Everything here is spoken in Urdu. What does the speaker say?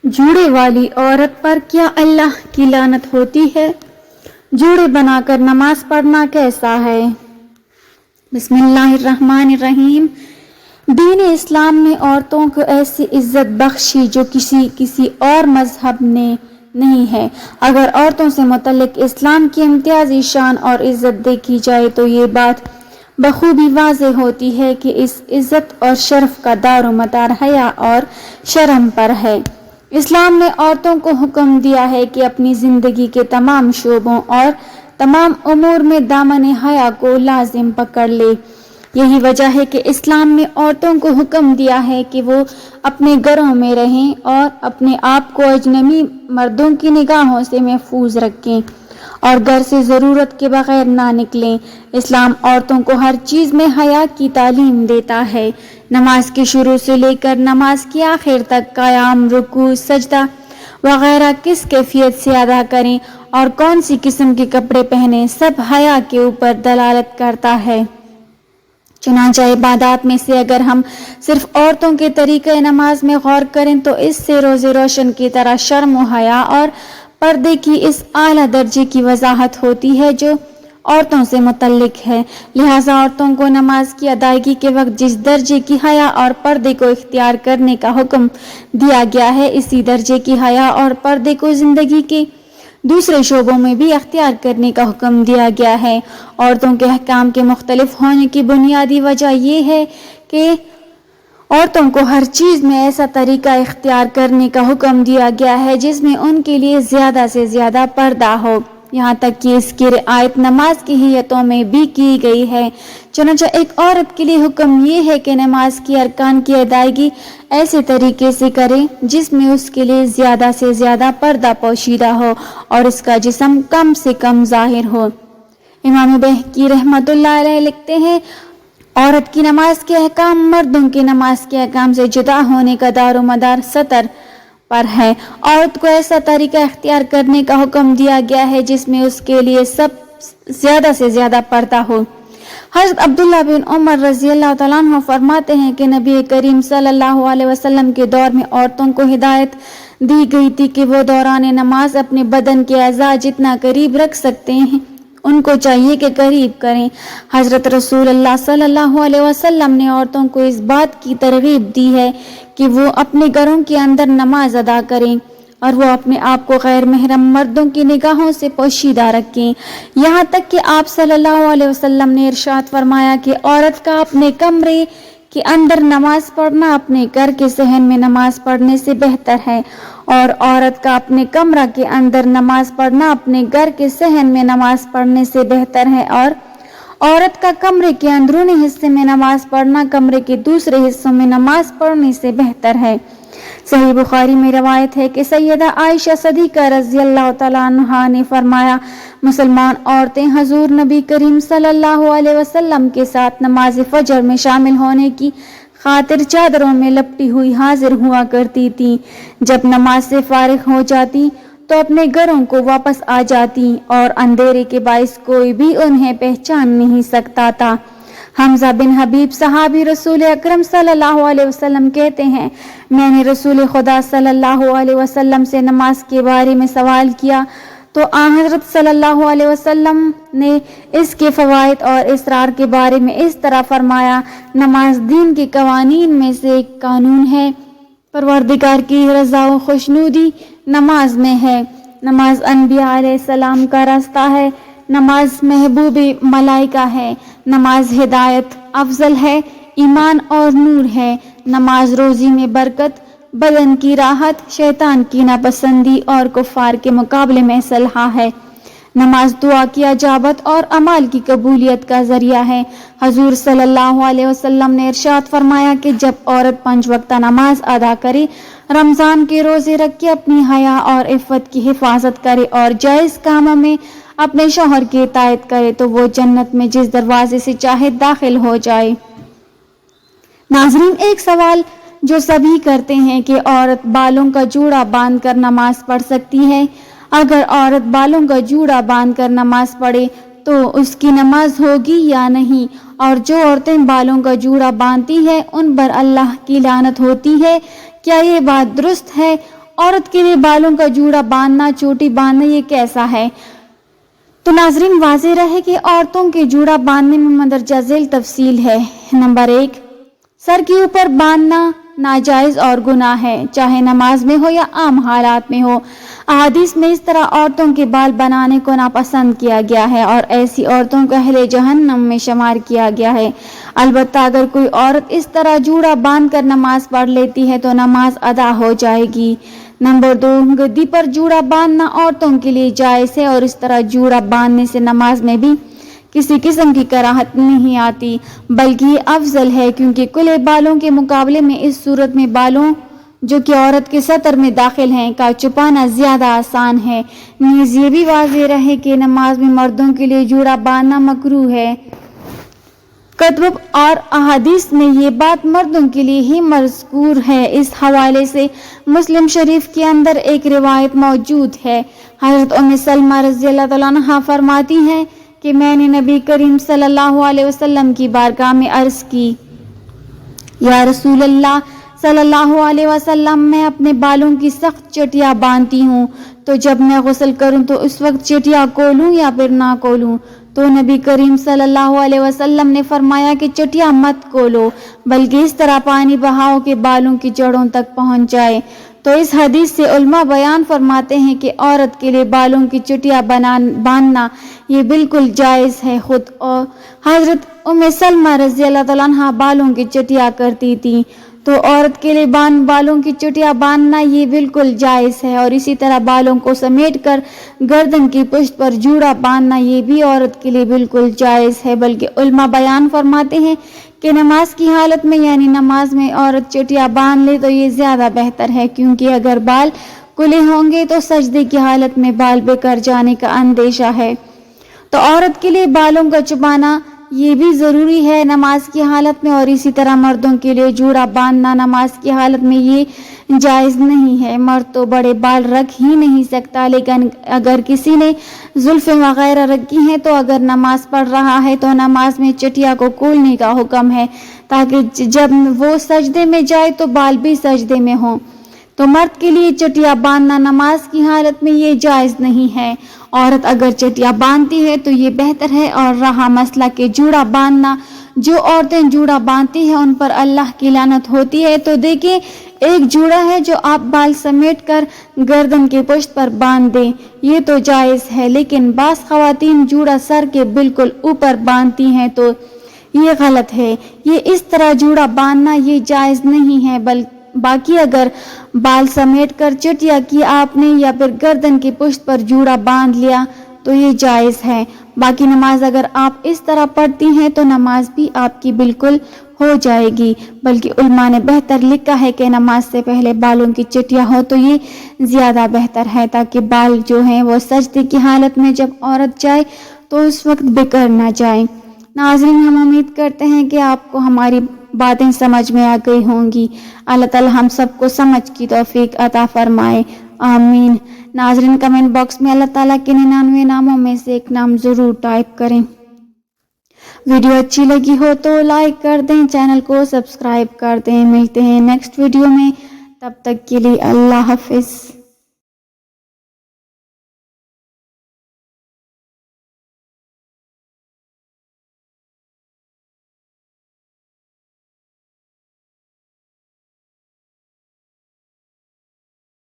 جوڑے والی عورت پر کیا اللہ کی لعنت ہوتی ہے؟ جوڑے بنا کر نماز پڑھنا کیسا ہے؟ بسم اللہ الرحمن الرحیم۔ دین اسلام نے عورتوں کو ایسی عزت بخشی جو کسی اور مذہب نے نہیں ہے۔ اگر عورتوں سے متعلق اسلام کی امتیازی شان اور عزت دیکھی جائے تو یہ بات بخوبی واضح ہوتی ہے کہ اس عزت اور شرف کا دار و مدار حیا اور شرم پر ہے۔ اسلام نے عورتوں کو حکم دیا ہے کہ اپنی زندگی کے تمام شعبوں اور تمام امور میں دامن حیا کو لازم پکڑ لے۔ یہی وجہ ہے کہ اسلام نے عورتوں کو حکم دیا ہے کہ وہ اپنے گھروں میں رہیں اور اپنے آپ کو اجنبی مردوں کی نگاہوں سے محفوظ رکھیں اور گھر سے ضرورت کے بغیر نہ نکلیں۔ اسلام عورتوں کو ہر چیز میں حیا کی تعلیم دیتا ہے۔ نماز کے شروع سے لے کر نماز کے آخر تک قیام، رکوع، سجدہ وغیرہ کس کیفیت سے ادا کریں اور کون سی قسم کے کپڑے پہنیں، سب حیا کے اوپر دلالت کرتا ہے۔ چنانچہ عبادات میں سے اگر ہم صرف عورتوں کے طریقہ نماز میں غور کریں تو اس سے روز روشن کی طرح شرم و حیا اور پردے کی اس اعلیٰ درجے کی وضاحت ہوتی ہے جو عورتوں سے متعلق ہے۔ لہٰذا عورتوں کو نماز کی ادائیگی کے وقت جس درجے کی حیا اور پردے کو اختیار کرنے کا حکم دیا گیا ہے، اسی درجے کی حیا اور پردے کو زندگی کے دوسرے شعبوں میں بھی اختیار کرنے کا حکم دیا گیا ہے۔ عورتوں کے احکام کے مختلف ہونے کی بنیادی وجہ یہ ہے کہ عورتوں کو ہر چیز میں ایسا طریقہ اختیار کرنے کا حکم دیا گیا ہے جس میں ان کے لیے زیادہ سے زیادہ پردہ ہو، یہاں تک کہ اس کی رعایت نماز کی حیتوں میں بھی کی گئی ہے۔ چنانچہ ایک عورت کے لیے حکم یہ ہے کہ نماز کی ارکان کی ادائیگی ایسے طریقے سے کرے جس میں اس کے لیے زیادہ سے زیادہ پردہ پوشیدہ ہو اور اس کا جسم کم سے کم ظاہر ہو۔ امام بہقی رحمۃ اللہ علیہ لکھتے ہیں، عورت کی نماز کے احکام مردوں کی نماز کے احکام سے جدا ہونے کا دار و مدار ستر پر ہے۔ عورت کو ایسا طریقہ اختیار کرنے کا حکم دیا گیا ہے جس میں اس کے لیے زیادہ سے زیادہ پردہ ہو۔ حضرت عبداللہ بن عمر رضی اللہ تعالیٰ عنہ فرماتے ہیں کہ نبی کریم صلی اللہ علیہ وسلم کے دور میں عورتوں کو ہدایت دی گئی تھی کہ وہ دوران نماز اپنے بدن کے اعضاء جتنا قریب رکھ سکتے ہیں ان کو چاہیے کہ قریب کریں۔ حضرت رسول اللہ صلی اللہ علیہ وسلم نے عورتوں کو اس بات کی ترغیب دی ہے کہ وہ اپنے گھروں کے اندر نماز ادا کریں اور وہ اپنے آپ کو غیر محرم مردوں کی نگاہوں سے پوشیدہ رکھیں، یہاں تک کہ آپ صلی اللہ علیہ وسلم نے ارشاد فرمایا کہ عورت کا اپنے کمرے کے اندر نماز پڑھنا اپنے گھر کے صحن میں نماز پڑھنے سے بہتر ہے، اور عورت کا اپنے کمرہ کے اندر نماز پڑھنا اپنے گھر کے صحن میں نماز پڑھنے سے بہتر ہے، اور عورت کا کمرے کے اندرونی حصے میں نماز پڑھنا کمرے کے دوسرے حصوں میں نماز پڑھنے سے بہتر ہے۔ صحیح بخاری میں روایت ہے کہ سیدہ عائشہ صدیقہ رضی اللہ تعالیٰ عنہا نے فرمایا، مسلمان عورتیں حضور نبی کریم صلی اللہ علیہ وسلم کے ساتھ نماز فجر میں شامل ہونے کی خاطر چادروں میں لپٹی ہوئی حاضر ہوا کرتی تھیں۔ جب نماز سے فارغ ہو جاتی تو اپنے گھروں کو واپس آ جاتی اور اندھیرے کے باعث کوئی بھی انہیں پہچان نہیں سکتا تھا۔ حمزہ بن حبیب صحابی رسول اکرم صلی اللہ علیہ وسلم کہتے ہیں، میں نے رسول خدا صلی اللہ علیہ وسلم سے نماز کے بارے میں سوال کیا تو آن حضرت صلی اللہ علیہ وسلم نے اس کے فوائد اور اسرار کے بارے میں اس طرح فرمایا، نماز دین کے قوانین میں سے ایک قانون ہے، پروردگار کی رضا و خوشنودی نماز میں ہے، نماز انبیاء علیہ السلام کا راستہ ہے، نماز محبوب ملائکہ ہے، نماز ہدایت افضل ہے، ایمان اور نور ہے، نماز روزی میں برکت، بدن کی راحت، شیطان کی ناپسندی اور کفار کے مقابلے میں صلح ہے، نماز دعا کی اجابت اور اعمال کی قبولیت کا ذریعہ ہے۔ حضور صلی اللہ علیہ وسلم نے ارشاد فرمایا کہ جب عورت 5 وقتہ نماز ادا کرے، رمضان کے روزے رکھ کے اپنی حیا اور عفت کی حفاظت کرے اور جائز کاموں میں اپنے شوہر کی اطاعت کرے تو وہ جنت میں جس دروازے سے چاہے داخل ہو جائے۔ ناظرین، ایک سوال جو سبھی کرتے ہیں کہ عورت بالوں کا جوڑا باندھ کر نماز پڑھ سکتی ہے؟ اگر عورت بالوں کا جوڑا باندھ کر نماز پڑھے تو اس کی نماز ہوگی یا نہیں؟ اور جو عورتیں بالوں کا جوڑا باندھتی ہیں ان پر اللہ کی لعنت ہوتی ہے، کیا یہ بات درست ہے؟ عورت کے لیے بالوں کا جوڑا باندھنا، چوٹی باندھنا یہ کیسا ہے؟ تو ناظرین واضح رہے کہ عورتوں کے جوڑا باندھنے میں مندرجہ ذیل تفصیل ہے۔ نمبر 1، سر کے اوپر باندھنا ناجائز اور گناہ ہے، چاہے نماز میں ہو یا عام حالات میں ہو۔ احادیث میں اس طرح عورتوں کے بال بنانے کو ناپسند کیا گیا ہے اور ایسی عورتوں کو اہل جہنم میں شمار کیا گیا ہے۔ البتہ اگر کوئی عورت اس طرح جوڑا باندھ کر نماز پڑھ لیتی ہے تو نماز ادا ہو جائے گی۔ نمبر 2، گدی پر جوڑا باندھنا عورتوں کے لیے جائز ہے اور اس طرح جوڑا باندھنے سے نماز میں بھی کسی قسم کی کراہت نہیں آتی، بلکہ یہ افضل ہے، کیونکہ کھلے بالوں کے مقابلے میں اس صورت میں بالوں جو کہ عورت کے سطر میں داخل ہیں کا چھپانا زیادہ آسان ہے۔ نیز یہ بھی واضح رہے کہ نماز میں مردوں کے لیے جوڑا باندھنا مکروہ ہے۔ کتب اور احادیث میں یہ بات مردوں کے لیے ہی مذکور ہے۔ اس حوالے سے مسلم شریف کے اندر ایک روایت موجود ہے۔ حضرت ام سلمہ رضی اللہ تعالیٰ عنہا فرماتی ہیں کہ میں نے نبی کریم صلی اللہ علیہ وسلم کی بارگاہ میں عرض کی، یا رسول اللہ صلی اللہ علیہ وسلم، میں اپنے بالوں کی سخت چٹیاں باندھتی ہوں، تو جب میں غسل کروں تو اس وقت چٹیاں کھولوں یا پھر نہ کھولوں؟ تو نبی کریم صلی اللہ علیہ وسلم نے فرمایا کہ چٹیاں مت کھولو، بلکہ اس طرح پانی بہاؤ کہ بالوں کی جڑوں تک پہنچ جائے۔ تو اس حدیث سے علماء بیان فرماتے ہیں کہ عورت کے لیے بالوں کی چٹیاں باندھنا یہ بالکل جائز ہے۔ خود اور حضرت ام سلمہ رضی اللہ تعالیٰ عنہ بالوں کی چٹیاں کرتی تھیں، تو عورت کے لیے بالوں کی چٹیاں باندھنا یہ بالکل جائز ہے، اور اسی طرح بالوں کو سمیٹ کر گردن کی پشت پر جوڑا باندھنا یہ بھی عورت کے لیے بالکل جائز ہے۔ بلکہ علماء بیان فرماتے ہیں کہ نماز کی حالت میں یعنی نماز میں عورت چٹیاں باندھ لے تو یہ زیادہ بہتر ہے، کیونکہ اگر بال کھلے ہوں گے تو سجدے کی حالت میں بال بکھر جانے کا اندیشہ ہے۔ تو عورت کے لیے بالوں کا چھپانا یہ بھی ضروری ہے نماز کی حالت میں، اور اسی طرح مردوں کے لیے جوڑا باندھنا نماز کی حالت میں یہ جائز نہیں ہے۔ مرد تو بڑے بال رکھ ہی نہیں سکتا، لیکن اگر کسی نے زلفیں وغیرہ رکھی ہیں تو اگر نماز پڑھ رہا ہے تو نماز میں چٹیا کو کھولنے کا حکم ہے، تاکہ جب وہ سجدے میں جائے تو بال بھی سجدے میں ہوں۔ تو مرد کے لیے چٹیا باندھنا نماز کی حالت میں یہ جائز نہیں ہے۔ عورت اگر چٹیا باندھتی ہے تو یہ بہتر ہے۔ اور رہا مسئلہ کہ جوڑا باندھنا، جو عورتیں جوڑا باندھتی ہیں ان پر اللہ کی لعنت ہوتی ہے، تو دیکھیں ایک جوڑا ہے جو آپ بال سمیٹ کر گردن کے پشت پر باندھ دیں، یہ تو جائز ہے، لیکن بعض خواتین جوڑا سر کے بالکل اوپر باندھتی ہیں تو یہ غلط ہے۔ یہ اس طرح جوڑا باندھنا یہ جائز نہیں ہے، باقی اگر بال سمیٹ کر چٹیا کی آپ نے یا پھر گردن کی پشت پر جوڑا باندھ لیا تو یہ جائز ہے۔ باقی نماز اگر آپ اس طرح پڑھتی ہیں تو نماز بھی آپ کی بالکل ہو جائے گی، بلکہ علماء نے بہتر لکھا ہے کہ نماز سے پہلے بالوں کی چٹیاں ہو تو یہ زیادہ بہتر ہے، تاکہ بال جو ہیں وہ سجدے کی حالت میں جب عورت جائے تو اس وقت بکھر نہ جائیں۔ ناظرین، ہم امید کرتے ہیں کہ آپ کو ہماری باتیں سمجھ میں آ گئی ہوں گی۔ اللہ تعالی ہم سب کو سمجھ کی توفیق عطا فرمائے، آمین۔ ناظرین، کمنٹ باکس میں اللہ تعالیٰ کے 99 ناموں میں سے ایک نام ضرور ٹائپ کریں۔ ویڈیو اچھی لگی ہو تو لائک کر دیں، چینل کو سبسکرائب کر دیں۔ ملتے ہیں نیکسٹ ویڈیو میں، تب تک کے لیے اللہ حافظ۔